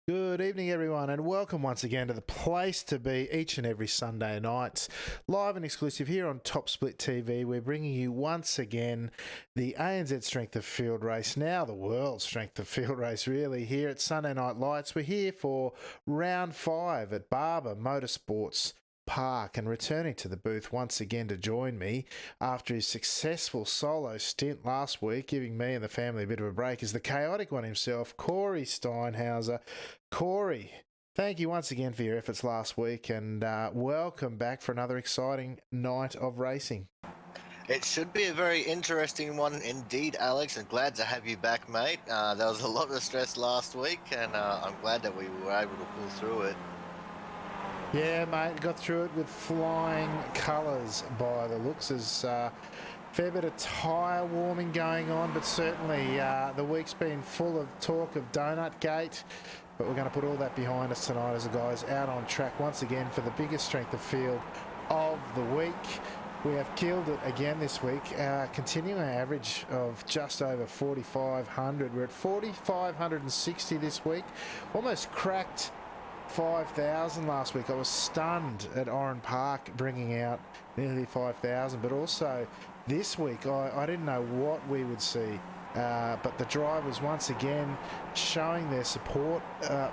Good evening, everyone, and welcome once again to the place to be each and every Sunday night. Live and exclusive here on Top Split TV, we're bringing you once again the ANZ Strength of Field race, now the World Strength of Field race, really, here at Sunday Night Lights. We're here for round 5 at Barber Motorsports Park, and returning to the booth once again to join me after his successful solo stint last week, giving me and the family a bit of a break, is the chaotic one himself, Corey Steinhauser. Corey, thank you once again for your efforts last week, and welcome back for another exciting night of racing. It should be a very interesting one indeed, Alex, and glad to have you back, mate. There was a lot of stress last week, and I'm glad that we were able to pull through it. Yeah, mate, got through it with flying colours by the looks. There's a fair bit of tyre warming going on, but certainly the week's been full of talk of Donut Gate. But we're going to put all that behind us tonight as the guys out on track once again for the biggest strength of field of the week. We have killed it again this week, continuing our average of just over 4,500. We're at 4,560 this week, almost cracked 5,000 last week. I was stunned at Oran Park bringing out nearly 5,000, but also this week I didn't know what we would see. But the drivers once again showing their support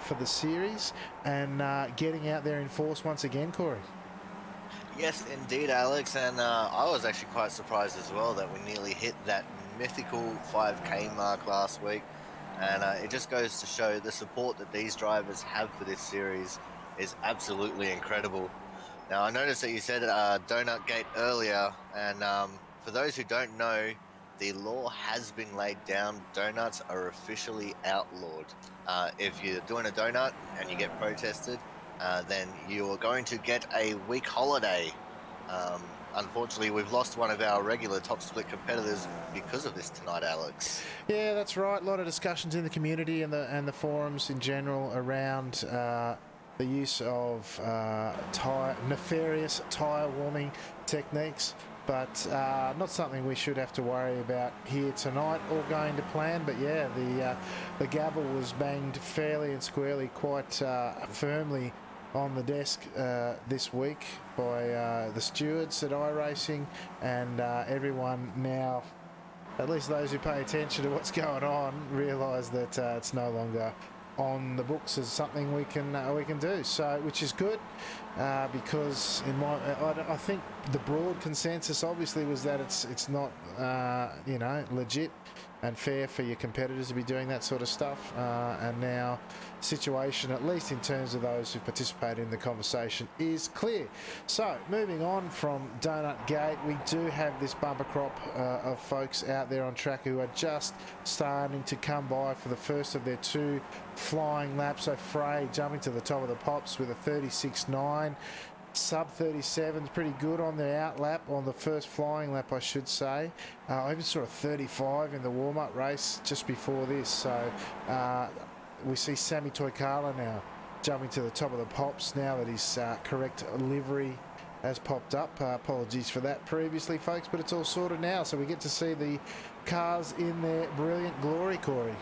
for the series and getting out there in force once again, Corey. Yes, indeed, Alex, and I was actually quite surprised as well that we nearly hit that mythical 5K mark last week. And it just goes to show the support that these drivers have for this series is absolutely incredible. Now, I noticed that you said Donut Gate earlier, and for those who don't know, the law has been laid down. Donuts are officially outlawed. If you're doing a donut and you get protested, then you're going to get a week holiday. Unfortunately, we've lost one of our regular top split competitors because of this tonight, Alex. Yeah, that's right. A lot of discussions in the community and the forums in general around the use of nefarious tyre warming techniques, but not something we should have to worry about here tonight or going to plan. But yeah, the gavel was banged fairly and squarely, quite firmly on the desk this week by the stewards at iRacing, and everyone now, at least those who pay attention to what's going on, realise that it's no longer on the books as something we can do. So, which is good, because I think the broad consensus obviously was that it's not legit and fair for your competitors to be doing that sort of stuff. And now, situation, at least in terms of those who participated in the conversation, is clear. So, moving on from Donut Gate, we do have this bumper crop of folks out there on track who are just starting to come by for the first of their two flying laps. So Frey jumping to the top of the pops with a 36.9. Sub 37 is pretty good on the out lap, on the first flying lap, I should say. I even saw a 35 in the warm-up race just before this. So we see Sammy Toikala now jumping to the top of the pops now that his correct livery has popped up. Apologies for that previously, folks, but it's all sorted now. So we get to see the cars in their brilliant glory, Corey.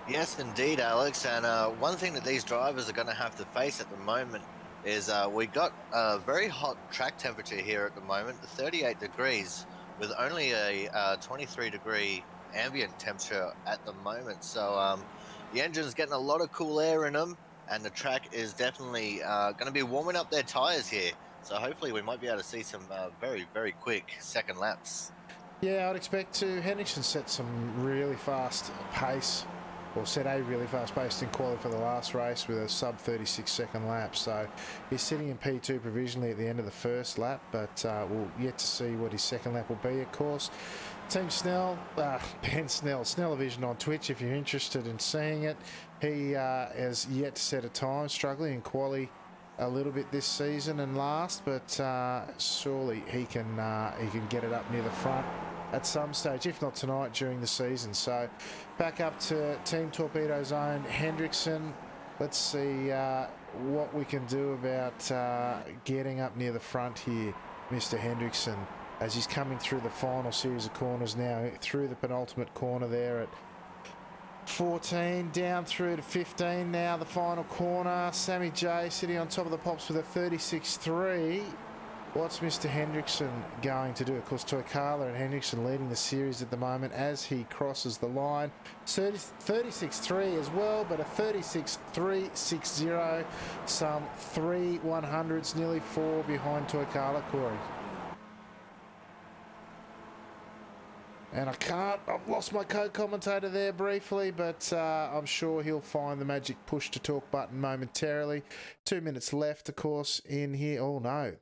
Yes, indeed, Alex. And one thing that these drivers are going to have to face at the moment is we got a very hot track temperature here at the moment, 38 degrees, with only a 23-degree ambient temperature at the moment. So the engine's getting a lot of cool air in them, and the track is definitely going to be warming up their tyres here. So hopefully we might be able to see some very, very quick second laps. Yeah, I'd expect to. Henriksen set some really fast pace, or set a really fast pace in quality for the last race with a sub 36 second lap. So he's sitting in P2 provisionally at the end of the first lap, but we'll yet to see what his second lap will be, of course. Team Snell, Ben Snell, Snellivision on Twitch if you're interested in seeing it. He has yet to set a time, struggling in quali a little bit this season and last, but surely he can get it up near the front at some stage, if not tonight, during the season. So back up to Team Torpedo's own Hendrickson. Let's see what we can do about getting up near the front here, Mr. Hendrickson, as he's coming through the final series of corners now, through the penultimate corner there at 14 down through to 15 now, the final corner. Sammy J sitting on top of the pops with a 36.3. What's Mr. Hendrickson going to do? Of course, Toikala and Hendrickson leading the series at the moment as he crosses the line. 36.3 as well, but a 36.360. Some 3 100s, nearly 4 behind Toikala, Corey. And I've lost my co-commentator there briefly, but I'm sure he'll find the magic push to talk button momentarily. 2 minutes left, of course, in here. Oh, no.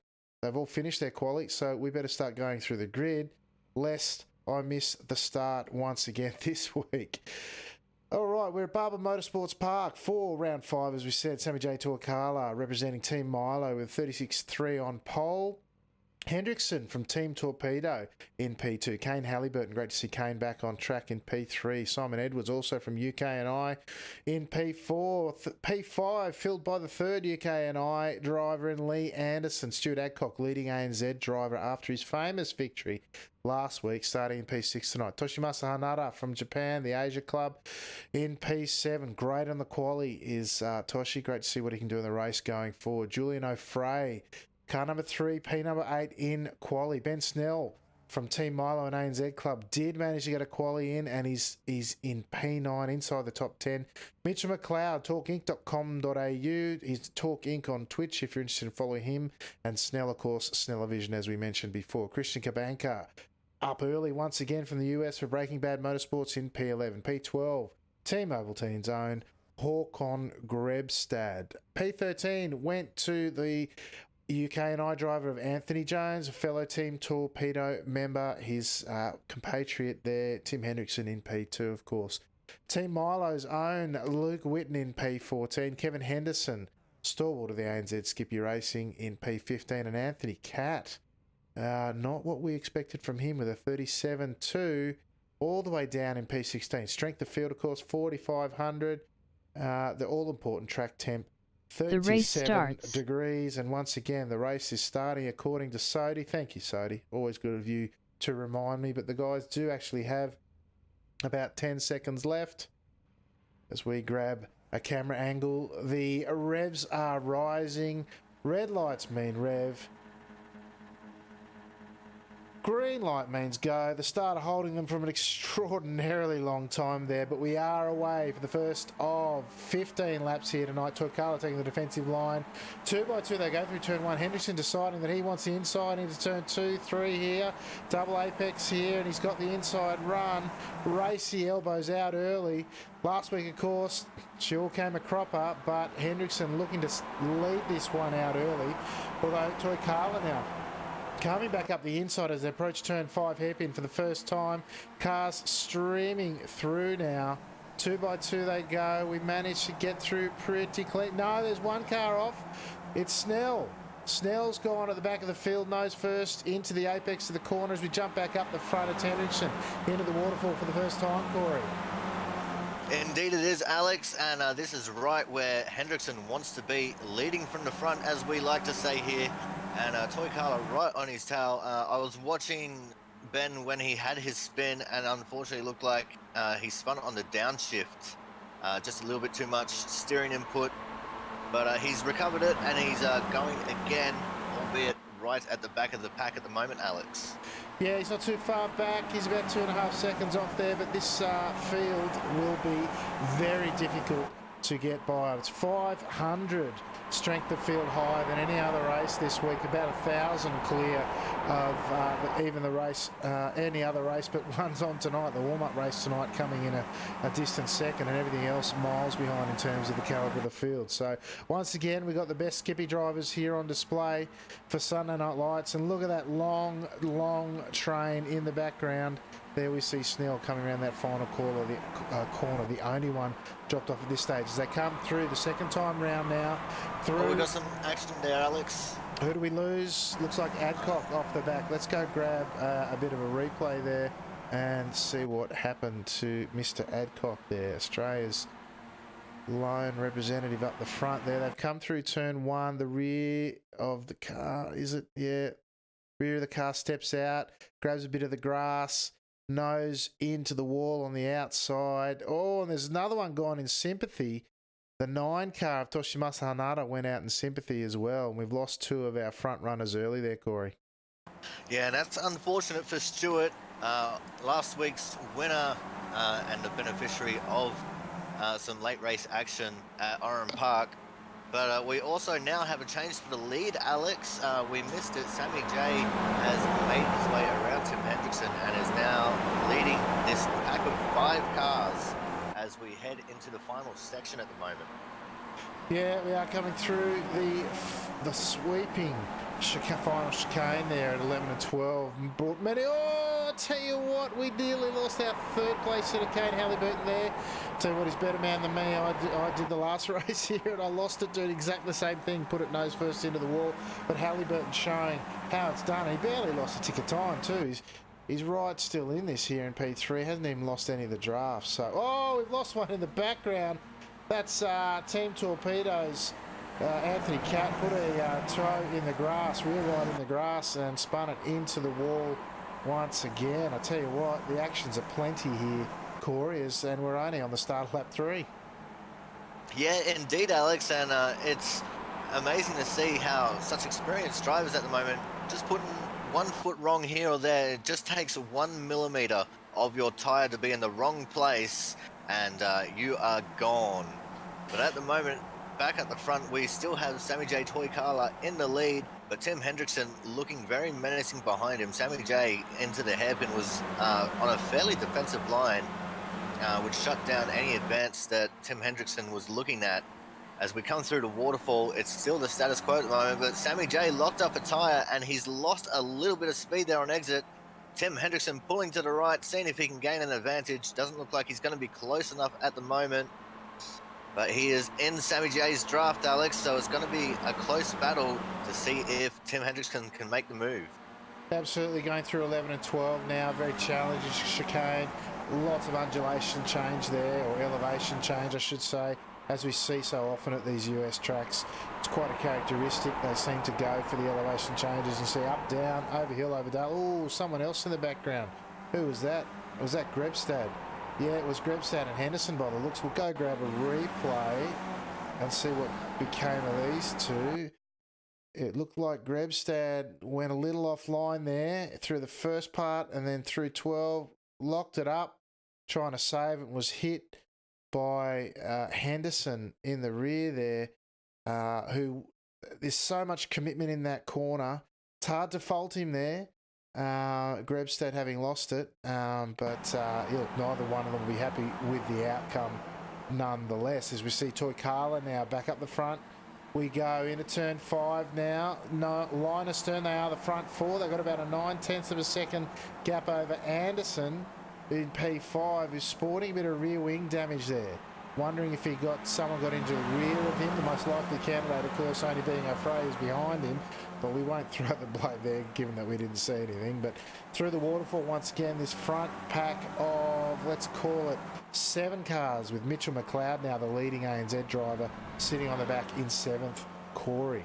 They've all finished their quali, so we better start going through the grid, lest I miss the start once again this week. All right, we're at Barber Motorsports Park for round 5, as we said. Sammy J. Torkala representing Team Milo with 36.3 on pole. Hendrickson from Team Torpedo in P2. Kane Halliburton, great to see Kane back on track in P3. Simon Edwards also from UK&I in P4. P5 filled by the third UK&I driver in Lee Anderson. Stuart Adcock leading ANZ driver after his famous victory last week, starting in P6 tonight. Toshimasa Hanada from Japan, the Asia Club in P7. Great on the quali is Toshi. Great to see what he can do in the race going forward. Julian O'Fray, car number 3, P number 8 in quali. Ben Snell from Team Milo and ANZ Club did manage to get a quali in, and he's in P9 inside the top 10. Mitchell McLeod, talkinc.com.au. He's Talk Inc on Twitch if you're interested in following him. And Snell, of course, Snellavision, as we mentioned before. Christian Kabanka up early once again from the US for Breaking Bad Motorsports in P11. P12, Team Ovaltine's own Håkon Grebstad. P13 went to the UK&I driver of Anthony Jones, a fellow Team Torpedo member, his compatriot there, Tim Hendrickson in P2, of course. Team Milo's own Luke Whitten in P14, Kevin Henderson, stalwart of the ANZ Skippy Racing in P15, and Anthony Catt, not what we expected from him with a 37.2 all the way down in P16. Strength of field, of course, 4,500. The all-important track temp, 37 degrees, and once again the race is starting according to Sodi. Thank you, Sodi. Always good of you to remind me, but the guys do actually have about 10 seconds left as we grab a camera angle. The revs are rising. Red lights mean rev. Green light means go. The starter holding them from an extraordinarily long time there, but we are away for the first of 15 laps here tonight. Torkala taking the defensive line. 2 by 2 they go through turn 1. Hendrickson deciding that he wants the inside into turn 2, 3 here. Double apex here, and he's got the inside run. Racy elbows out early. Last week, of course, she all came a cropper, but Hendrickson looking to lead this one out early. Although Torkala now coming back up the inside as they approach turn 5 hairpin for the first time. Cars streaming through now. 2 by 2 they go. We managed to get through pretty clean. No, there's one car off. It's Snell. Snell's gone at the back of the field, nose first into the apex of the corner as we jump back up the front of Hendrickson into the waterfall for the first time, Corey. Indeed it is, Alex, and this is right where Hendrickson wants to be, leading from the front, as we like to say here. And Toikala right on his tail. I was watching Ben when he had his spin, and unfortunately looked like he spun on the downshift. Just a little bit too much steering input. But he's recovered it, and he's going again, albeit right at the back of the pack at the moment, Alex. Yeah, he's not too far back. He's about 2.5 seconds off there, but this field will be very difficult to get by. It's 500 strength of field higher than any other race this week, about 1,000 clear of even the race, any other race, but one's on tonight, the warm-up race tonight, coming in a distant second, and everything else miles behind in terms of the calibre of the field. So once again, we've got the best Skippy drivers here on display for Sunday Night Lights, and look at that long train in the background. There we see Snell coming around that final corner, the only one dropped off at this stage. As they come through the second time round now. Oh, we got some action there, Alex. Who do we lose? Looks like Adcock off the back. Let's go grab a bit of a replay there and see what happened to Mr. Adcock there. Australia's lone representative up the front there. They've come through turn 1. The rear of the car, is it? Yeah. Rear of the car steps out, grabs a bit of the grass. nose into the wall on the outside. Oh, and there's another one gone in sympathy. The 9 car of Toshimasa Hanada went out in sympathy as well. And we've lost 2 of our front runners early there, Corey. Yeah, and that's unfortunate for Stewart. Last week's winner and the beneficiary of some late race action at Oran Park. But we also now have a change to the lead, Alex. We missed it. Sammy J has made his way around Tim Hendrickson and is now leading this pack of 5 cars as we head into the final section at the moment. Yeah, we are coming through the sweeping final chicane there at 11 and 12. Brought many. Oh, I tell you what, we nearly lost our 3rd place to Kane Halliburton there. Tell you what, he's a better man than me. I did the last race here and I lost it doing exactly the same thing, put it nose first into the wall. But Halliburton showing how it's done. He barely lost a tick of time too. He's right still in this here in P3. Hasn't even lost any of the drafts. So, oh, we've lost one in the background. That's Team Torpedoes. Anthony Catt put a toe in the grass, real wide in the grass, and spun it into the wall once again. I tell you what, the actions are plenty here, Corey, and we're only on the start of lap 3. Yeah, indeed, Alex, and it's amazing to see how such experienced drivers at the moment, just putting 1 foot wrong here or there, it just takes 1 millimeter of your tire to be in the wrong place, and you are gone. But at the moment, back at the front, we still have Sammy J. Toykala in the lead, but Tim Hendrickson looking very menacing behind him. Sammy J into the hairpin was on a fairly defensive line, which shut down any advance that Tim Hendrickson was looking at. As we come through the waterfall, it's still the status quo at the moment, but Sammy J locked up a tire and he's lost a little bit of speed there on exit. Tim Hendrickson pulling to the right, seeing if he can gain an advantage. Doesn't look like he's going to be close enough at the moment. But he is in Sammy J's draft, Alex, so it's going to be a close battle to see if Tim Hendrickson can make the move. Absolutely, going through 11 and 12 now, very challenging chicane. Lots of undulation change there, or elevation change, I should say, as we see so often at these US tracks. It's quite a characteristic. They seem to go for the elevation changes and see up, down, over hill, over dale. Oh, someone else in the background. Who was that? Was that Grebstad? Yeah, it was Grebstad and Henderson by the looks. We'll go grab a replay and see what became of these two. It looked like Grebstad went a little offline there through the first part and then through 12, locked it up, trying to save it, was hit by Henderson in the rear there, who there's so much commitment in that corner. It's hard to fault him there. Grebstad having lost it, but look, neither one of them will be happy with the outcome nonetheless. As we see Toykala now back up the front, we go into turn 5 now. No, line astern, they are the front 4. They've got about a 9/10 of a second gap over Anderson in P5, who's sporting a bit of rear wing damage there. Wondering if someone got into the rear of him. The most likely candidate, of course, only being O'Fray, is behind him. But we won't throw the blame there, given that we didn't see anything. But through the waterfall, once again, this front pack of, let's call it, 7 cars, with Mitchell McLeod now the leading ANZ driver, sitting on the back in 7th, Corey.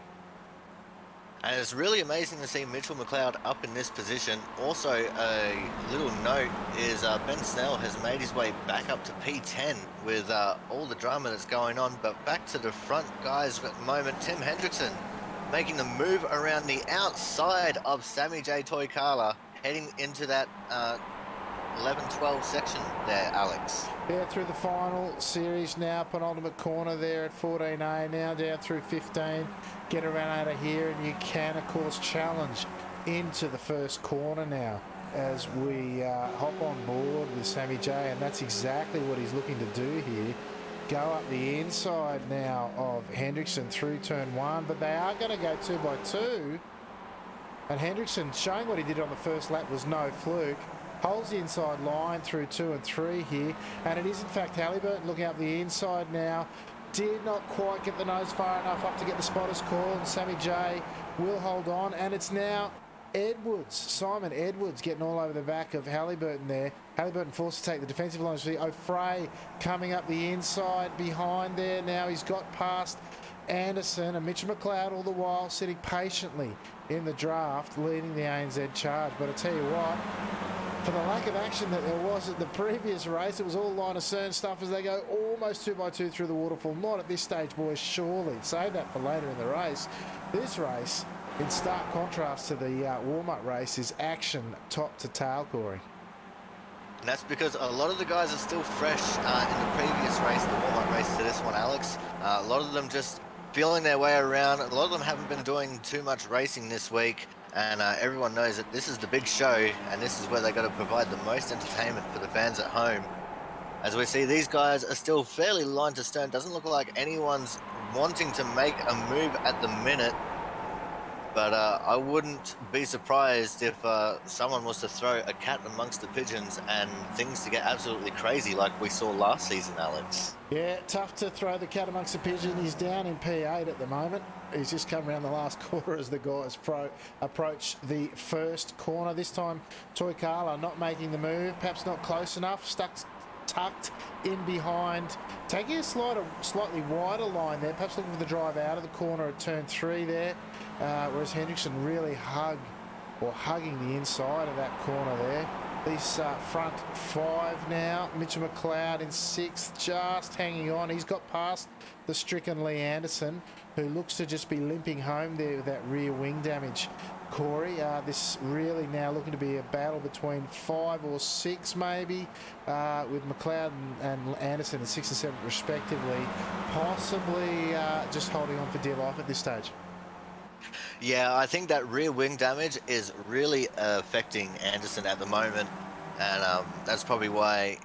And it's really amazing to see Mitchell McLeod up in this position. Also, a little note is Ben Snell has made his way back up to P10 with all the drama that's going on. But back to the front, guys, at the moment, Tim Hendrickson making the move around the outside of Sammy J. Toykala, heading into that 11-12 section there, Alex. Yeah, through the final series now, penultimate corner there at 14A, now down through 15. Get around out of here, and you can, of course, challenge into the first corner now as we hop on board with Sammy J, and that's exactly what he's looking to do here. Go up the inside now of Hendrickson through turn 1, but they are going to go 2 by 2. And Hendrickson, showing what he did on the first lap, was no fluke. Holds the inside line through 2 and 3 here, and it is in fact Halliburton looking up the inside now. Did not quite get the nose far enough up to get the spotters call, and Sammy J will hold on, and it's now Edwards, Simon Edwards, getting all over the back of Halliburton there. Halliburton forced to take the defensive line. See O'Fray coming up the inside behind there. Now he's got past Anderson, and Mitchell McLeod all the while sitting patiently in the draft, leading the ANZ charge. But I tell you what, for the lack of action that there was at the previous race. It was all line of stern stuff as they go almost 2x2 through the waterfall. Not at this stage, boys, surely. Save that for later in the race. This race, in stark contrast to the warm-up race, is action top to tail, Corey. And that's because a lot of the guys are still fresh in the previous race, the warm-up race to this one, Alex. A lot of them just feeling their way around. A lot of them haven't been doing too much racing this week. And everyone knows that this is the big show, and this is where they've got to provide the most entertainment for the fans at home. As we see, these guys are still fairly line to stern. Doesn't look like anyone's wanting to make a move at the minute. But I wouldn't be surprised if someone was to throw a cat amongst the pigeons and things to get absolutely crazy like we saw last season, Alex. Yeah, tough to throw the cat amongst the pigeons. He's down in P8 at the moment. He's just come around the last corner as the guys approach the first corner. This time, Toy Carla not making the move, perhaps not close enough, tucked in behind, taking a slightly wider line there, perhaps looking for the drive out of the corner at turn 3 there, whereas Hendrickson really hugging the inside of that corner there. These front 5 now. Mitchell McLeod in 6th, just hanging on. He's got past the stricken Lee Anderson, who looks to just be limping home there with that rear wing damage. Corey, this really now looking to be a battle between 5 or 6 maybe, with McLeod and Anderson at 6 and 7 respectively, possibly just holding on for dear life at this stage. Yeah, I think that rear wing damage is really affecting Anderson at the moment, and that's probably why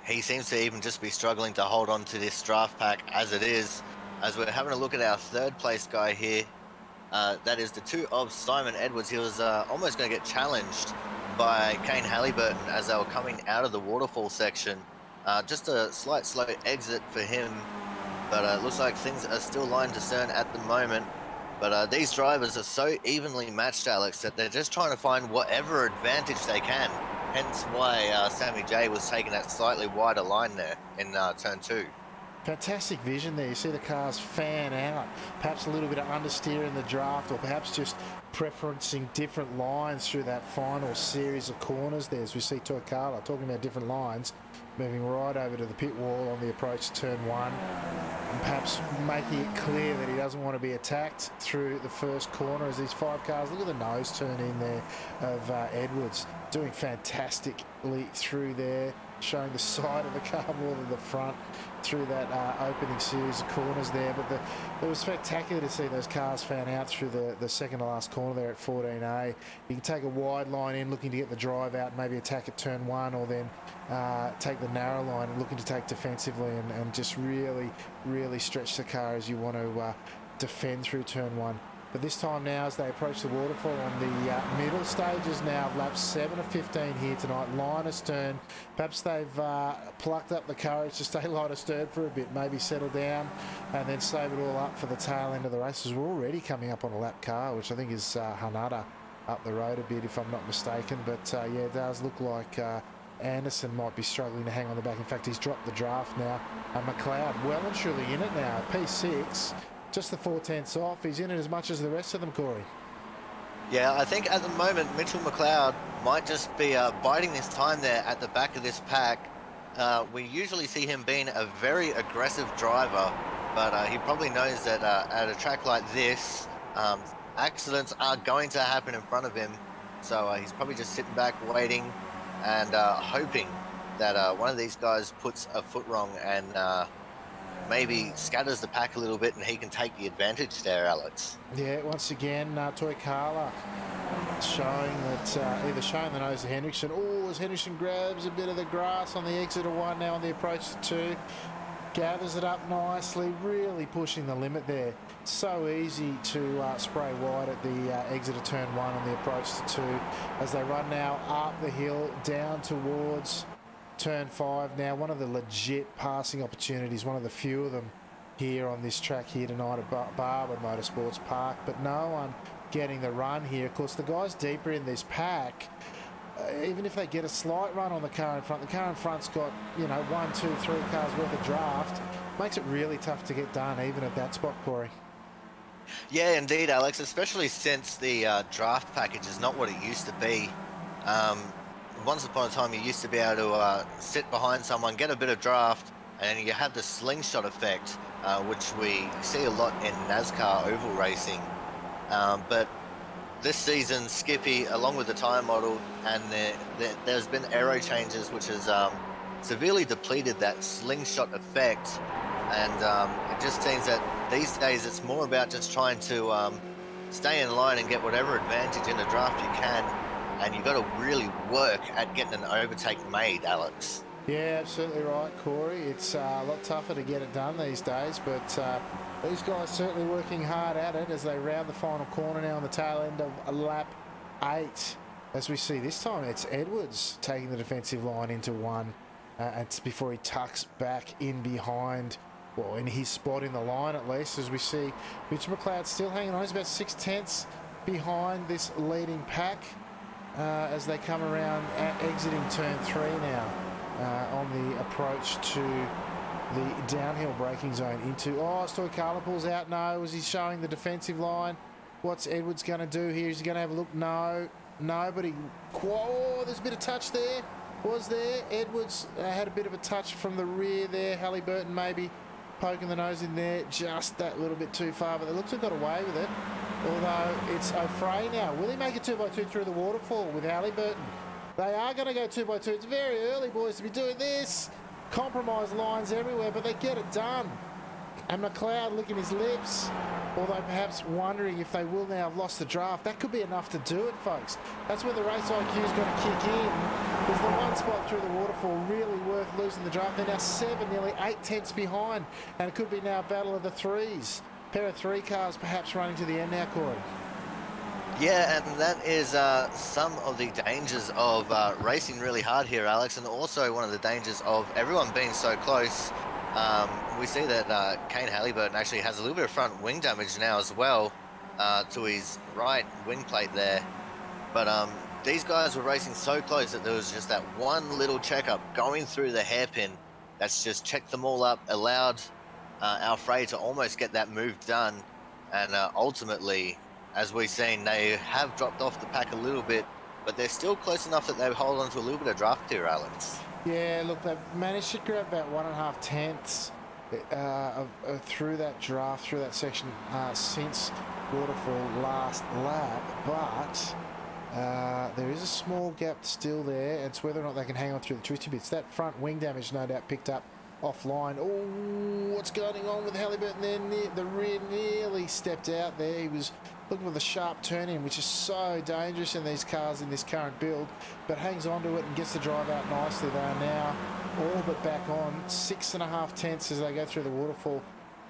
he seems to even just be struggling to hold on to this draft pack as it is. As we're having a look at our 3rd place guy here, that is the 2 of Simon Edwards. He was almost going to get challenged by Kane Halliburton as they were coming out of the waterfall section. Just a slight slow exit for him, but it looks like things are still line to stern at the moment. But these drivers are so evenly matched, Alex, that they're just trying to find whatever advantage they can. Hence why Sammy J was taking that slightly wider line there in turn 2. Fantastic vision there. You see the cars fan out, perhaps a little bit of understeer in the draft, or perhaps just preferencing different lines through that final series of corners there, as we see Toy Carla talking about different lines, moving right over to the pit wall on the approach to turn 1, and perhaps making it clear that he doesn't want to be attacked through the first corner as these 5 cars. Look at the nose turn in there of Edwards, doing fantastically through there, showing the side of the car more than the front through that opening series of corners there. But it was spectacular to see those cars fan out through the second to last corner there at 14A. You can take a wide line in looking to get the drive out and maybe attack at turn 1, or then take the narrow line looking to take defensively and just really stretch the car as you want to defend through turn 1. But this time now, as they approach the waterfall on the middle stages now of laps 7 of 15 here tonight, line astern. Perhaps they've plucked up the courage to stay line astern for a bit, maybe settle down and then save it all up for the tail end of the races. We're already coming up on a lap car, which I think is Hanada up the road a bit, if I'm not mistaken. But yeah, it does look like Anderson might be struggling to hang on the back. In fact, he's dropped the draft now. McLeod well and truly in it now. P6. Just the 4/10 off. He's in it as much as the rest of them, Corey. Yeah, I think at the moment Mitchell McLeod might just be biding his time there at the back of this pack. We usually see him being a very aggressive driver, but he probably knows that at a track like this, accidents are going to happen in front of him. So he's probably just sitting back waiting and hoping that one of these guys puts a foot wrong and maybe scatters the pack a little bit and he can take the advantage there, Alex. Yeah, once again, Toy Carla showing that either showing the nose of Hendrickson. Oh, as Hendrickson grabs a bit of the grass on the exit of 1 now on the approach to 2. Gathers it up nicely, really pushing the limit there. So easy to spray wide at the exit of turn 1 on the approach to 2 as they run now up the hill down towards turn 5 now. One of the legit passing opportunities, one of the few of them here on this track here tonight at Barber Motorsports Park, but no one getting the run here. Of course, the guys deeper in this pack, even if they get a slight run on the car in front, the car in front's got, you know, 1, 2, 3 cars worth of draft. Makes it really tough to get done even at that spot, Corey. Yeah, indeed, Alex, especially since the draft package is not what it used to be. once upon a time you used to be able to sit behind someone, get a bit of draft, and you have the slingshot effect, which we see a lot in NASCAR oval racing. But this season, Skippy, along with the tyre model, and there's been aero changes, which has severely depleted that slingshot effect. And it just seems that these days it's more about just trying to stay in line and get whatever advantage in the draft you can. And you've got to really work at getting an overtake made, Alex. Yeah, absolutely right, Corey. It's a lot tougher to get it done these days, but these guys certainly working hard at it as they round the final corner now on the tail end of lap 8. As we see this time, it's Edwards taking the defensive line into one before he tucks back in behind, well, in his spot in the line at least, as we see Mitch McLeod still hanging on. He's about 6/10 behind this leading pack as they come around exiting turn 3 now. On the approach to the downhill braking zone into... Oh, Stoikala pulls out. No. Was he showing the defensive line? What's Edwards going to do here? Is he going to have a look? No. Nobody. Whoa, there's a bit of touch there. Was there? Edwards had a bit of a touch from the rear there. Halliburton maybe poking the nose in there just that little bit too far, but they look to have got away with it. Although it's O'Fray now. Will he make a 2x2 through the waterfall with Halliburton? They are going to go 2x2. It's very early, boys, to be doing this. Compromised lines everywhere, but they get it done. And McLeod licking his lips, although perhaps wondering if they will now have lost the draft. That could be enough to do it, folks. That's where the race IQ's got to kick in. There's the one spot through the waterfall really worth losing the draft. They're now 7, nearly 8/10 behind, and it could be now a battle of the threes. Pair of 3 cars perhaps running to the end now, Corey. Yeah, and that is some of the dangers of racing really hard here, Alex, and also one of the dangers of everyone being so close. We see that Kane Halliburton actually has a little bit of front wing damage now as well to his right wing plate there. But these guys were racing so close that there was just that one little checkup going through the hairpin that's just checked them all up, allowed Alfred to almost get that move done, and ultimately, as we've seen, they have dropped off the pack a little bit, but they're still close enough that they hold on to a little bit of draft here, Alex. Yeah, look, they've managed to grab about 1.5 tenths through that draft, through that section since waterfall last lap, but there is a small gap still there. It's whether or not they can hang on through the twisty bits. That front wing damage no doubt picked up offline. Oh, what's going on with Halliburton there? The rear nearly stepped out there. He was looking for the sharp turn in, which is so dangerous in these cars in this current build, but hangs on to it and gets the drive out nicely. They are now all but back on 6.5 tenths as they go through the waterfall.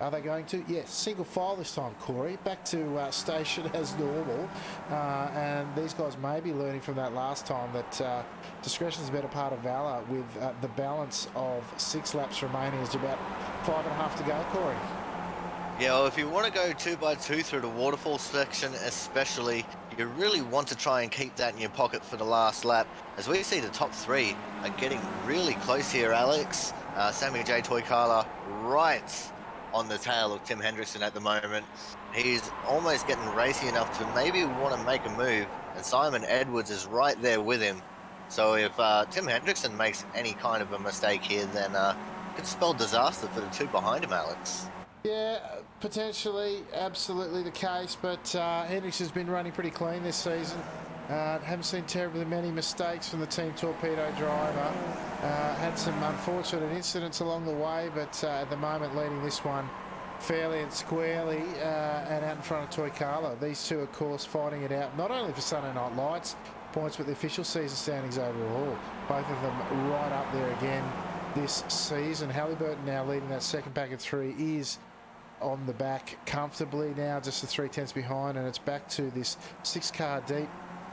Are they going to? Yes, single file this time, Corey. Back to station as normal. And these guys may be learning from that last time that discretion is a better part of valour, with the balance of 6 laps remaining is about 5.5 to go, Corey. Yeah, well, if you want to go 2x2 through the waterfall section especially, you really want to try and keep that in your pocket for the last lap. As we see, the top 3 are getting really close here, Alex. Sammy J. Toykala right on the tail of Tim Hendrickson at the moment. He's almost getting racy enough to maybe want to make a move, and Simon Edwards is right there with him. So if Tim Hendrickson makes any kind of a mistake here, then it could spell disaster for the 2 behind him, Alex. Yeah, potentially, absolutely the case, but Hendrickson's been running pretty clean this season. Haven't seen terribly many mistakes from the Team Torpedo driver. Had some unfortunate incidents along the way, but at the moment leading this one fairly and squarely and out in front of Toykala. These two, of course, fighting it out, not only for Sunday Night Lights points, but the official season standings overall. Both of them right up there again this season. Halliburton now leading that second pack of 3 is on the back comfortably now, just the 3 tenths behind, and it's back to this 6-car deep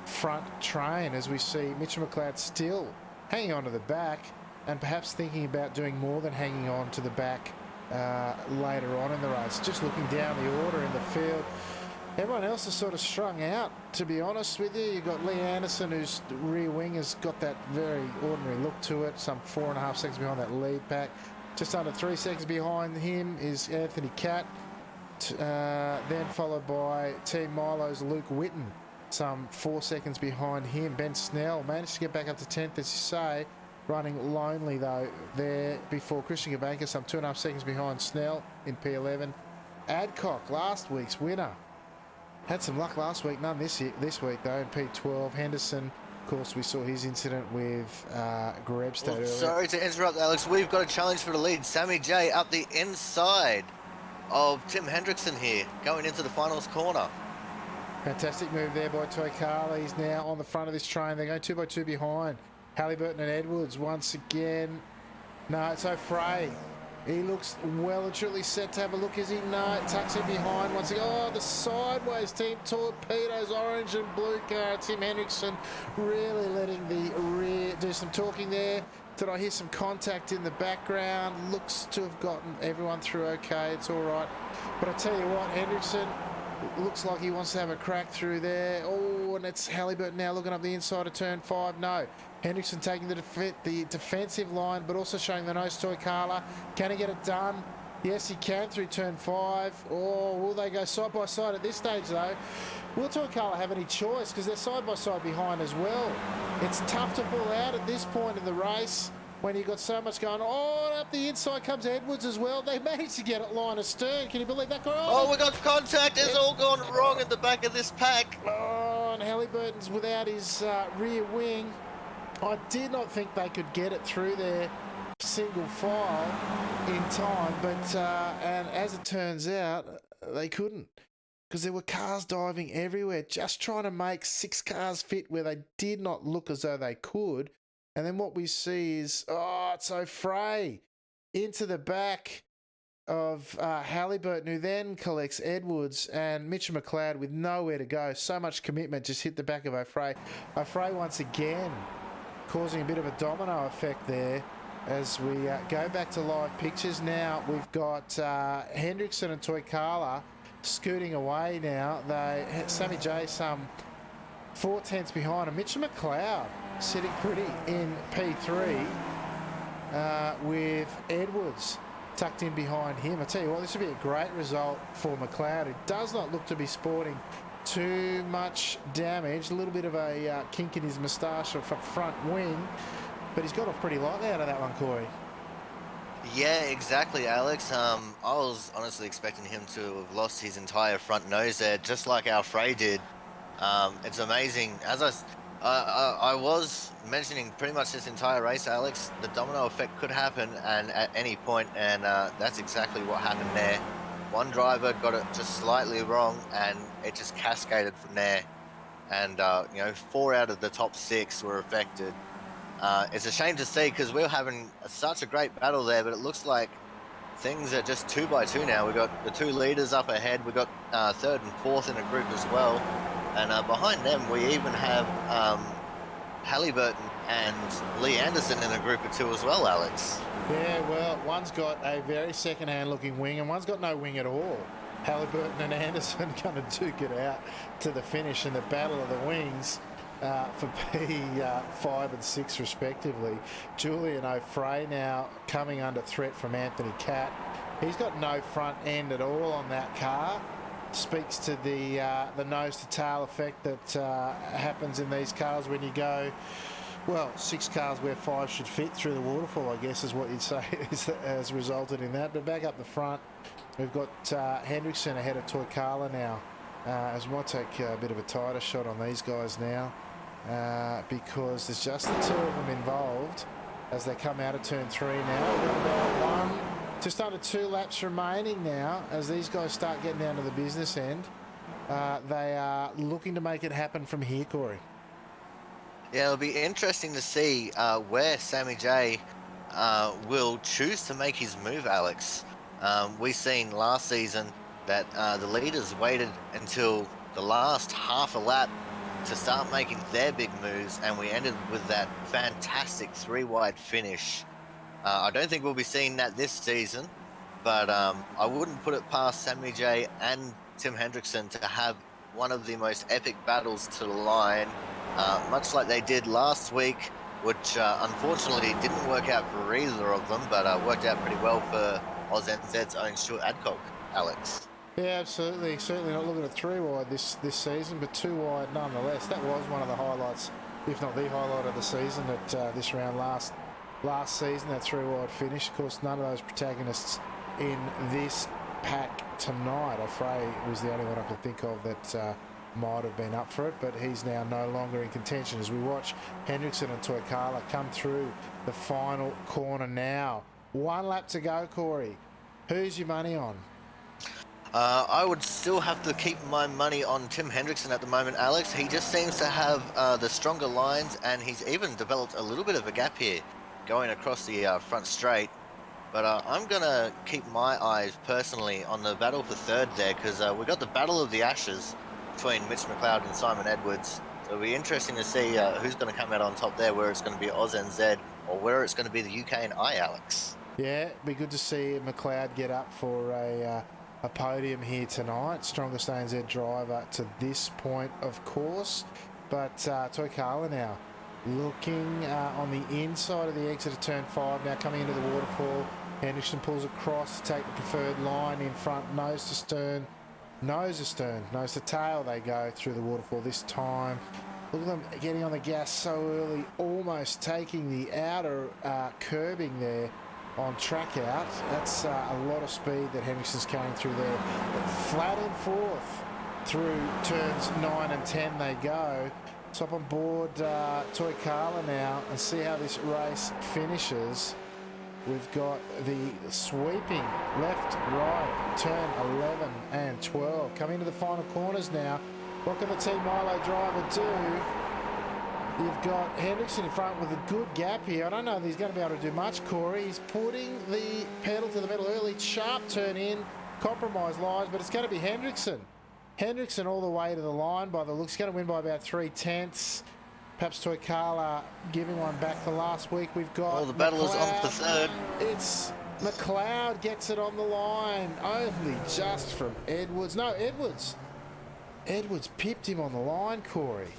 front train as we see Mitchell McLeod still hanging on to the back and perhaps thinking about doing more than hanging on to the back later on in the race. Just looking down the order in the field, everyone else is sort of strung out, to be honest with you. You've got Lee Anderson, whose rear wing has got that very ordinary look to it, some 4.5 seconds behind that lead pack. Just under 3 seconds behind him is Anthony Catt, then followed by Team Milo's Luke Witten. some 4 seconds behind him. Ben Snell managed to get back up to 10th, as you say, running lonely though there before Christian Gabanka, some 2.5 seconds behind Snell in P11. Adcock, last week's winner, had some luck last week, none this week though in P12. Henderson, of course, we saw his incident with Grebstad earlier. Sorry to interrupt, Alex. We've got a challenge for the lead. Sammy J up the inside of Tim Hendrickson here, going into the finals corner. Fantastic move there by Toy Carla. He's now on the front of this train. They're going 2 by 2 behind. Halliburton and Edwards once again. No, it's O'Fray. He looks well and truly set to have a look, is he? No, tucks in behind once again. Oh, the sideways team torpedoes, orange and blue car. Tim Hendrickson really letting the rear do some talking there. Did I hear some contact in the background? Looks to have gotten everyone through okay. It's all right. But I tell you what, Hendrickson looks like he wants to have a crack through there. Oh, and it's Halliburton now looking up the inside of turn 5. No. Hendrickson taking the defensive line, but also showing the nose to Carla. Can he get it done? Yes, he can through turn 5. Oh, will they go side by side at this stage, though? Will Toy Carla have any choice? Because they're side by side behind as well. It's tough to pull out at this point in the race when you've got so much going on. Oh, up the inside comes Edwards as well. They managed to get it line astern. Can you believe that? Oh, we got contact. It's all gone wrong at the back of this pack. Oh, and Halliburton's without his rear wing. I did not think they could get it through their single file in time, but and as it turns out, they couldn't, because there were cars diving everywhere, just trying to make 6 cars fit where they did not look as though they could. And then what we see is, oh, it's O'Fray into the back of Halliburton, who then collects Edwards, and Mitchell McLeod with nowhere to go. So much commitment just hit the back of O'Fray. O'Fray once again causing a bit of a domino effect there. As we go back to live pictures now, we've got Hendrickson and Toy Carla scooting away now. Sammy J some 4 tenths behind, and Mitchell McLeod sitting pretty in P3 with Edwards tucked in behind him. I tell you what, this would be a great result for McLeod, who does not look to be sporting too much damage. A little bit of a kink in his moustache or front wing, but he's got off pretty lightly out of that one, Corey. Yeah, exactly, Alex. I was honestly expecting him to have lost his entire front nose there, just like O'Fray did. It's amazing. As I was mentioning pretty much this entire race, Alex, the domino effect could happen and at any point, and that's exactly what happened there. One driver got it just slightly wrong, and it just cascaded from there. And 4 out of the top 6 were affected. It's a shame to see, because we were having such a great battle there, but it looks like things are just 2 by 2 now. We got the 2 leaders up ahead. We got 3rd and 4th in a group as well, and behind them we even have Halliburton and Lee Anderson in a group of 2 as well, Alex. Yeah, well, one's got a very second-hand looking wing, and one's got no wing at all. Halliburton and Anderson going to duke it out to the finish in the battle of the wings for P5 and 6 respectively. Julian O'Fray now coming under threat from Anthony Catt. He's got no front end at all on that car. Speaks to the nose to tail effect that happens in these cars when you go, well, 6 cars where 5 should fit through the waterfall, I guess is what you'd say has resulted in that. But back up the front, we've got Hendrickson ahead of Toy Carla now, as we might take a bit of a tighter shot on these guys now, because there's just the 2 of them involved as they come out of turn 3 now. We've got about just under 2 laps remaining now as these guys start getting down to the business end. They are looking to make it happen from here, Corey. Yeah, it'll be interesting to see where Sammy J will choose to make his move, Alex. We've seen last season that the leaders waited until the last half a lap to start making their big moves, and we ended with that fantastic 3-wide finish. I don't think we'll be seeing that this season, but I wouldn't put it past Sammy J and Tim Hendrickson to have one of the most epic battles to the line, much like they did last week, which unfortunately didn't work out for either of them, but worked out pretty well for NZ's own Stuart Adcock, Alex. Yeah, absolutely. Certainly not looking at 3 wide this season, but 2 wide nonetheless. That was one of the highlights, if not the highlight of the season at this round last season, that 3 wide finish. Of course, none of those protagonists in this pack tonight. Afraid was the only one I could think of that might have been up for it, but he's now no longer in contention as we watch Hendrickson and Toykala come through the final corner now. 1 lap to go, Corey. Who's your money on? I would still have to keep my money on Tim Hendrickson at the moment, Alex. He just seems to have the stronger lines, and he's even developed a little bit of a gap here going across the front straight. But I'm going to keep my eyes personally on the battle for third there, because we got the Battle of the Ashes between Mitch McLeod and Simon Edwards. So it'll be interesting to see who's going to come out on top there, where it's going to be Oz and Z, or where it's going to be the UK and I, Alex. Yeah, it'd be good to see McLeod get up for a podium here tonight. Strongest ANZ driver to this point, of course. But Toykala now looking on the inside of the exit of turn 5, now coming into the waterfall. Henderson pulls across to take the preferred line in front, nose to stern, nose to tail they go through the waterfall this time. Look at them getting on the gas so early, almost taking the outer curbing there on track out. That's a lot of speed that Henderson's carrying through there. Flat in fourth through turns 9 and 10 they go. So up on board Toykala now and see how this race finishes. We've got the sweeping left, right, turn 11 and 12. Coming into the final corners now. What can the Team Milo driver do? You've got Hendrickson in front with a good gap here. I don't know if he's going to be able to do much, Corey. He's putting the pedal to the metal early. Sharp turn in. Compromise lies, but it's going to be Hendrickson. Hendrickson all the way to the line by the looks. Going to win by about 3/10. Perhaps Toykala giving one back for last week. We've got the battle is on for third. It's McLeod gets it on the line. Only just from Edwards. No, Edwards pipped him on the line, Corey.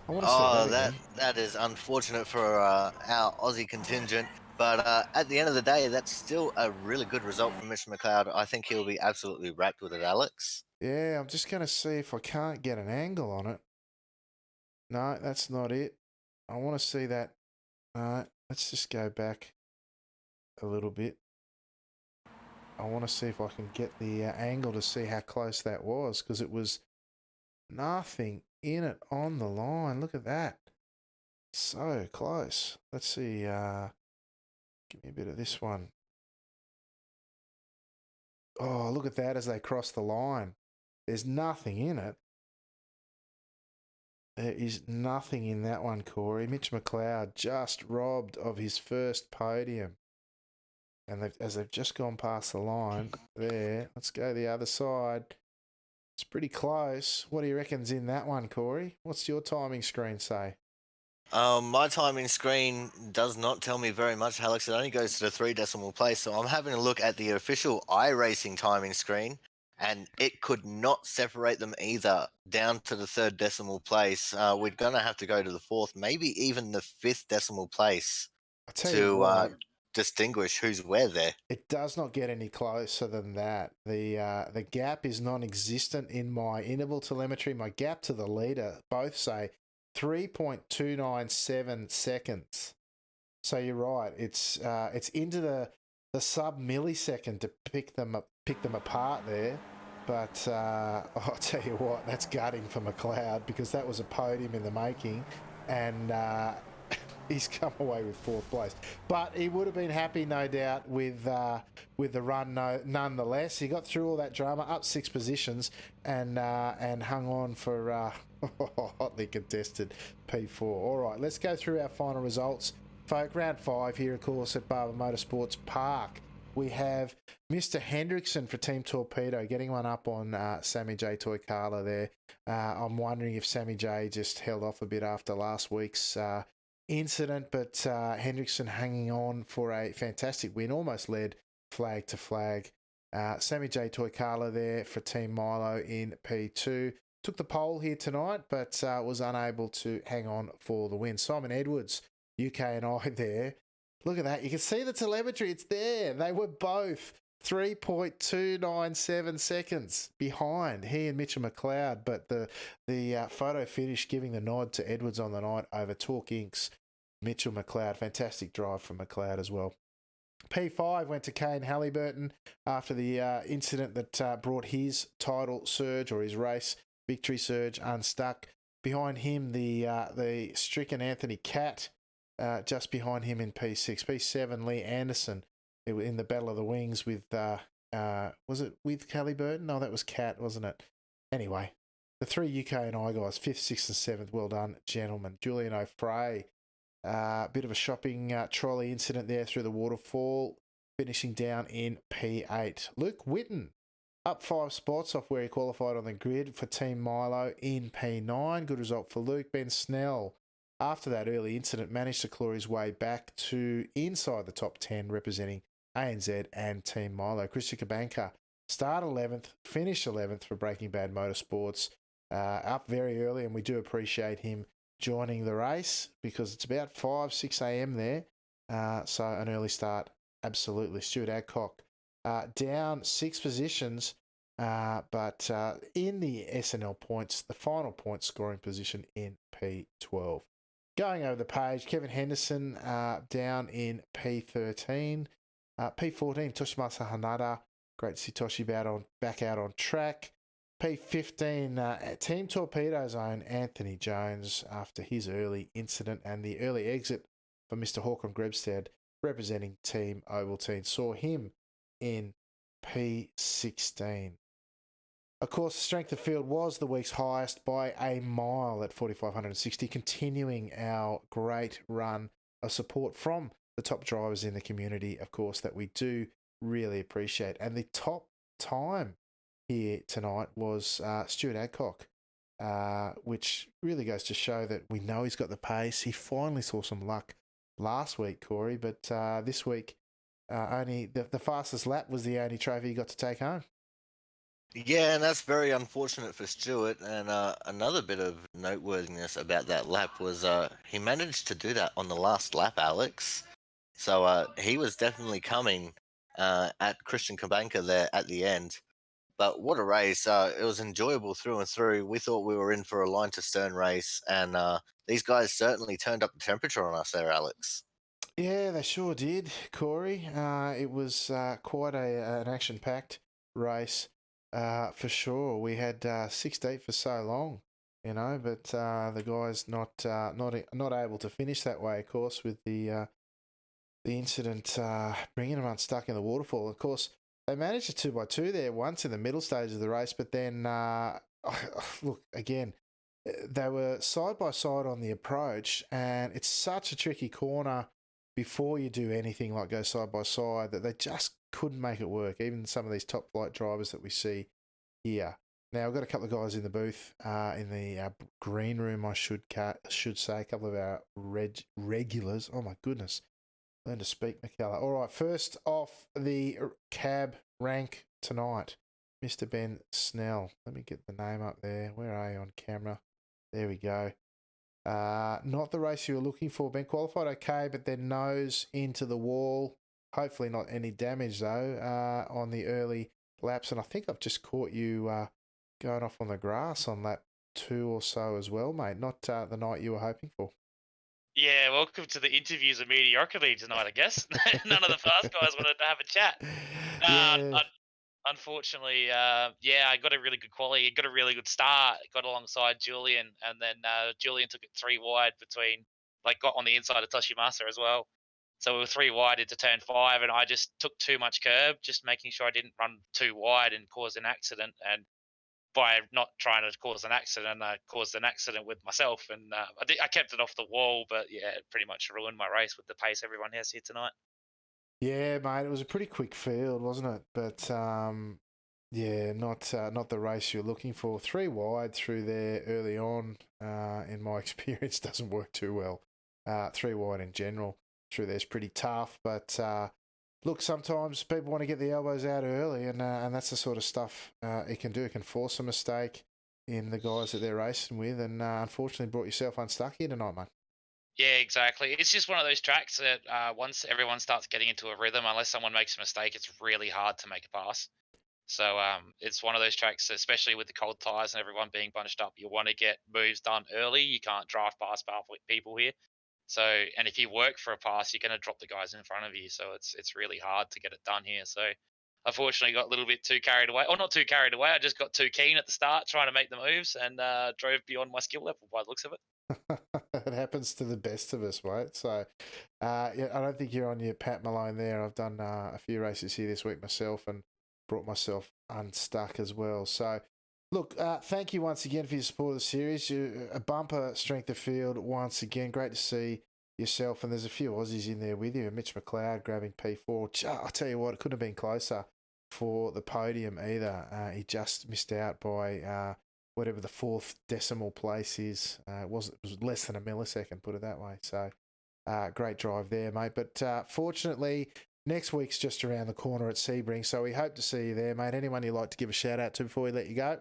That is unfortunate for our Aussie contingent. But at the end of the day, that's still a really good result from Mr. McLeod. I think he'll be absolutely wrapped with it, Alex. Yeah, I'm just going to see if I can't get an angle on it. No, that's not it. I want to see that. Let's just go back a little bit. I want to see if I can get the angle to see how close that was, because it was nothing in it on the line. Look at that. So close. Let's see. Give me a bit of this one. Oh, look at that as they cross the line. There's nothing in it. There is nothing in that one, Corey. Mitch McLeod just robbed of his first podium. And as they've just gone past the line there, let's go the other side. It's pretty close. What do you reckon's in that one, Corey? What's your timing screen say? My timing screen does not tell me very much, Alex. It only goes to the 3 decimal place. So I'm having a look at the official iRacing timing screen, and it could not separate them either down to the 3rd decimal place. We're going to have to go to the 4th, maybe even the 5th decimal place to distinguish who's where there. It does not get any closer than that. The gap is non-existent in my interval telemetry. My gap to the leader both say 3.297 seconds. So you're right. It's into the sub millisecond to pick them apart there. But I'll tell you what, that's gutting for McLeod, because that was a podium in the making, and he's come away with 4th place. But he would have been happy, no doubt, with the run. Nonetheless, he got through all that drama, up 6 positions, and hung on for hotly contested P4. All right, let's go through our final results, folk. Round 5 here, of course, at Barber Motorsports Park. We have Mr. Hendrickson for Team Torpedo getting one up on Sammy J. Toykala there. I'm wondering if Sammy J just held off a bit after last week's incident, but Hendrickson hanging on for a fantastic win, almost led flag to flag. Sammy J. Toykala there for Team Milo in P2. Took the pole here tonight, but was unable to hang on for the win. Simon Edwards, UK and I there. Look at that. You can see the telemetry. It's there. They were both 3.297 seconds behind he and Mitchell McLeod, but the photo finish giving the nod to Edwards on the night over Torque Inc.'s Mitchell McLeod. Fantastic drive from McLeod as well. P5 went to Kane Halliburton after the incident that brought his title surge, or his race victory surge, unstuck. Behind him, the stricken Anthony Catt, just behind him in P6. P7, Lee Anderson in the Battle of the Wings with, was it with Halliburton? No, that was Catt, wasn't it? Anyway, the three UK and I guys, 5th, 6th and 7th, well done, gentlemen. Julian O'Fray, bit of a shopping trolley incident there through the waterfall, finishing down in P8. Luke Whitten, up 5 spots off where he qualified on the grid for Team Milo in P9. Good result for Luke. Ben Snell, after that early incident, managed to claw his way back to inside the top 10, representing ANZ and Team Milo. Christian Kabanka, start 11th, finish 11th for Breaking Bad Motorsports. Up very early, and we do appreciate him joining the race because it's about 5, 6 a.m. there. So an early start, absolutely. Stuart Adcock, down 6 positions, but in the SNL points, the final point scoring position in P12. Going over the page, Kevin Henderson down in P13. P14, Toshimasa Hanada. Great to see Toshi back out on track. P15, Team Torpedo's own Anthony Jones, after his early incident and the early exit for Mr. Håkon Grebstad, representing Team Ovaltine, saw him in P16. Of course, the strength of field was the week's highest by a mile at 4,560, continuing our great run of support from the top drivers in the community, of course, that we do really appreciate. And the top time here tonight was Stuart Adcock, which really goes to show that we know he's got the pace. He finally saw some luck last week, Corey, but this week only the fastest lap was the only trophy he got to take home. Yeah, and that's very unfortunate for Stewart. And another bit of noteworthiness about that lap was he managed to do that on the last lap, Alex. So he was definitely coming at Christian Kabanka there at the end. But what a race. It was enjoyable through and through. We thought we were in for a line to stern race, and these guys certainly turned up the temperature on us there, Alex. Yeah, they sure did, Corey. It was quite an action-packed race for sure. We had 6 deep for so long, but the guys not able to finish that way, of course, with the incident bringing them unstuck in the waterfall. Of course, they managed a 2x2 there once in the middle stage of the race, but then look again. They were side by side on the approach, and it's such a tricky corner before you do anything like go side by side that they just couldn't make it work. Even some of these top flight drivers that we see here. Now, I've got a couple of guys in the booth, in the green room, I should say, a couple of our regulars. Oh my goodness. Learn to speak, McKellar. All right, first off the cab rank tonight, Mr. Ben Snell. Let me get the name up there. Where are you on camera? There we go. Not the race you were looking for. Ben qualified okay, but then nose into the wall. Hopefully not any damage, though, on the early laps. And I think I've just caught you going off on the grass on lap 2 or so as well, mate. Not the night you were hoping for. Yeah, welcome to the interviews of mediocrity tonight, I guess. None of the fast guys wanted to have a chat. Unfortunately, I got a really good quality. Got a really good start. Got alongside Julian, and then Julian took it 3 wide got on the inside of Toshimasa as well. So we were 3 wide into turn 5, and I just took too much curb, just making sure I didn't run too wide and cause an accident. And by not trying to cause an accident, I caused an accident with myself, and I kept it off the wall, but yeah, it pretty much ruined my race with the pace everyone has here tonight. Yeah, mate, it was a pretty quick field, wasn't it? But not the race you're looking for. 3 wide through there early on, in my experience, doesn't work too well. 3 wide in general through there is pretty tough, but look, sometimes people want to get the elbows out early, and that's the sort of stuff it can do. It can force a mistake in the guys that they're racing with, and unfortunately brought yourself unstuck here tonight, mate. Yeah, exactly. It's just one of those tracks that once everyone starts getting into a rhythm, unless someone makes a mistake, it's really hard to make a pass. So it's one of those tracks, especially with the cold tires and everyone being bunched up. You want to get moves done early. You can't drive past people here. So, and if you work for a pass, you're going to drop the guys in front of you. So it's really hard to get it done here. So, unfortunately, got a little bit too carried away. Or not too carried away. I just got too keen at the start trying to make the moves and drove beyond my skill level by the looks of it. It happens to the best of us, mate. So, yeah, I don't think you're on your Pat Malone there. I've done a few races here this week myself and brought myself unstuck as well. So, look, thank you once again for your support of the series. A bumper strength of field once again. Great to see yourself, and there's a few Aussies in there with you. Mitch McLeod grabbing P4. I'll tell you what, it couldn't have been closer for the podium either. He just missed out by whatever the fourth decimal place is. It was less than a millisecond, put it that way. So great drive there, mate. But fortunately, next week's just around the corner at Sebring, so we hope to see you there, mate. Anyone you'd like to give a shout out to before we let you go?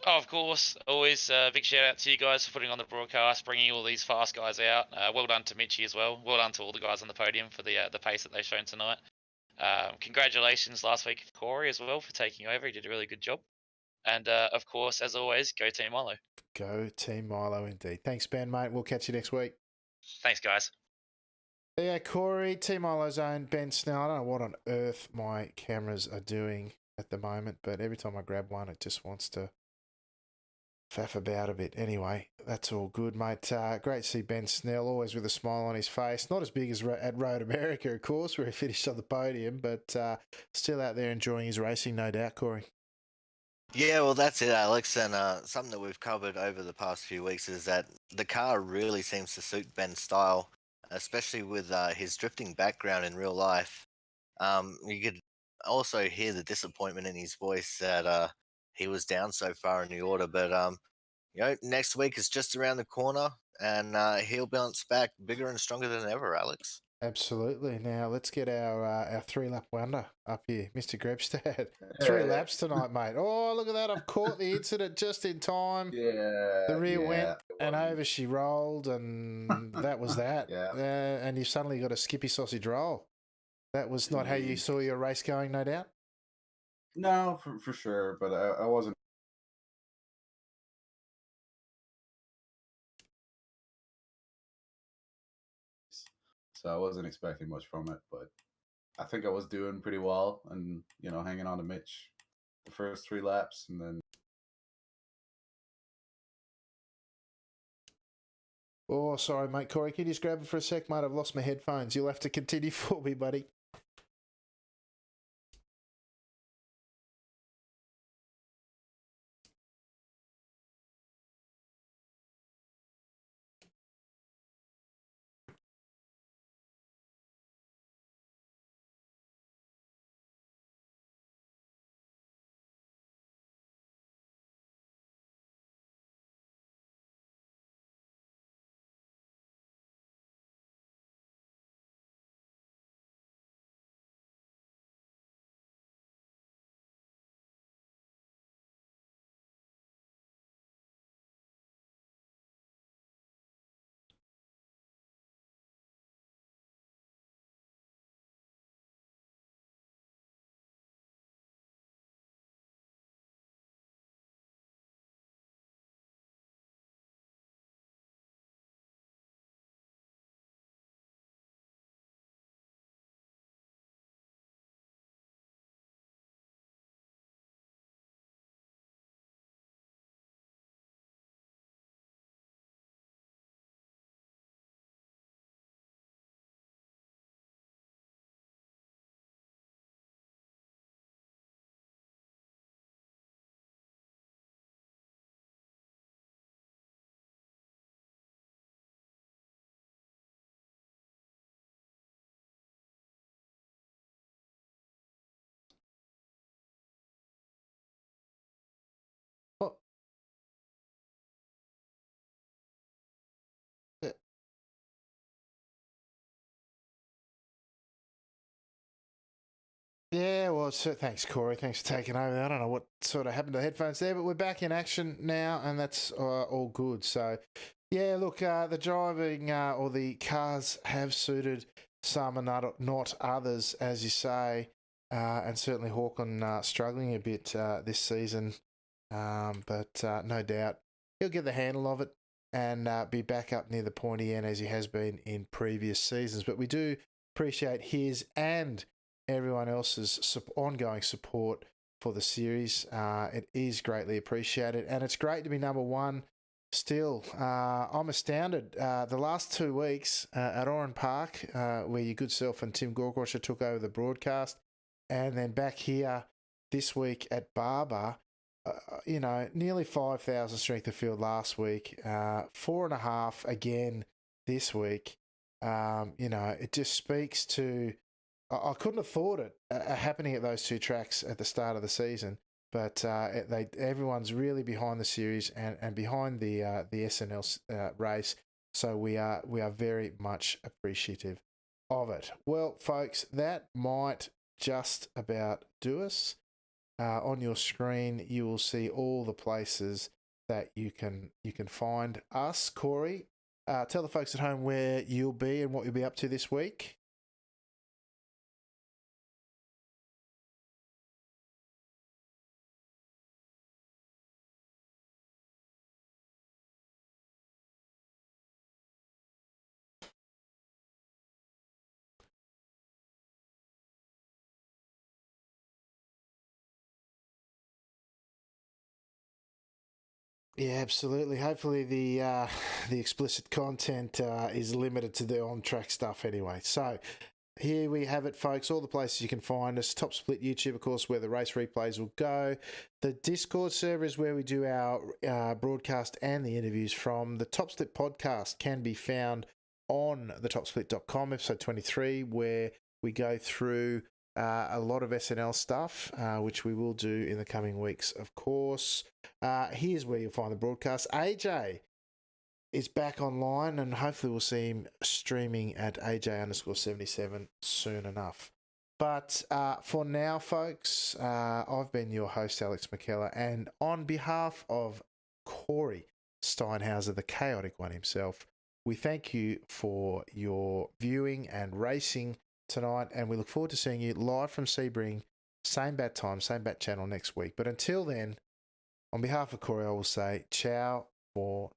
Oh, of course, always big shout out to you guys for putting on the broadcast, bringing all these fast guys out. Well done to Mitchy as well. Well done to all the guys on the podium for the pace that they've shown tonight. Congratulations last week, Corey, as well for taking over. He did a really good job. And of course, as always, go Team Milo. Go Team Milo, indeed. Thanks, Ben, mate. We'll catch you next week. Thanks, guys. Yeah, Corey, Team Milo's own Ben Snell. I don't know what on earth my cameras are doing at the moment, but every time I grab one, it just wants to faff about a bit. Anyway, that's all good, mate. Great to see Ben Snell, always with a smile on his face. Not as big as at Road America, of course, where he finished on the podium, but still out there enjoying his racing, no doubt, Corey. Yeah, well, that's it, Alex. And something that we've covered over the past few weeks is that the car really seems to suit Ben's style, especially with his drifting background in real life. You could also hear the disappointment in his voice that he was down so far in the order. But next week is just around the corner, and he'll bounce back bigger and stronger than ever, Alex. Absolutely. Now let's get our 3-lap wonder up here, Mr. Grebstad. 3 laps tonight, mate. Oh, look at that! I've caught the incident just in time. Yeah, The rear went it and wasn't- over she rolled, and that was that. Yeah. And you've suddenly got a Skippy sausage roll. That was not how you Indeed. saw your race going, no doubt. No, for sure, but I wasn't. So I wasn't expecting much from it, but I think I was doing pretty well, and hanging on to Mitch the first 3 laps, and then Oh, sorry, mate. Corey, can you just grab it for a sec, mate? I've lost my headphones. You'll have to continue for me, buddy. Oh, yeah, well, so thanks, Corey. Thanks for taking over. I don't know what sort of happened to the headphones there, but we're back in action now, and that's all good. So Yeah, look, the driving or the cars have suited some and not others, as you say, and certainly Hawken struggling a bit this season, but no doubt he'll get the handle of it and be back up near the pointy end as he has been in previous seasons. But we do appreciate his and everyone else's ongoing support for the series. It is greatly appreciated, and it's great to be number one. Still, I'm astounded. The last 2 weeks at Oran Park, where your good self and Tim Gorgosha took over the broadcast, and then back here this week at Barber, nearly 5,000 strength of field last week, 4.5 again this week. It just speaks to. I couldn't have thought it happening at those two tracks at the start of the season. But everyone's really behind the series and behind the SNL race, so we are very much appreciative of it. Well, folks, that might just about do us. On your screen, you will see all the places that you can find us. Corey, tell the folks at home where you'll be and what you'll be up to this week. Yeah, absolutely. Hopefully the explicit content is limited to the on-track stuff anyway. So here we have it, folks. All the places you can find us. Top Split YouTube, of course, where the race replays will go. The Discord server is where we do our broadcast and the interviews from. The Top Split podcast can be found on thetopsplit.com, episode 23, where we go through a lot of SNL stuff, which we will do in the coming weeks, of course. Here's where you'll find the broadcast. AJ is back online, and hopefully we'll see him streaming at AJ_77 soon enough. But for now, folks, I've been your host, Alex McKellar, and on behalf of Corey Steinhauser, the chaotic one himself, we thank you for your viewing and racing tonight, and we look forward to seeing you live from Sebring, same bat time, same bat channel next week. But until then, on behalf of Corey, I will say ciao for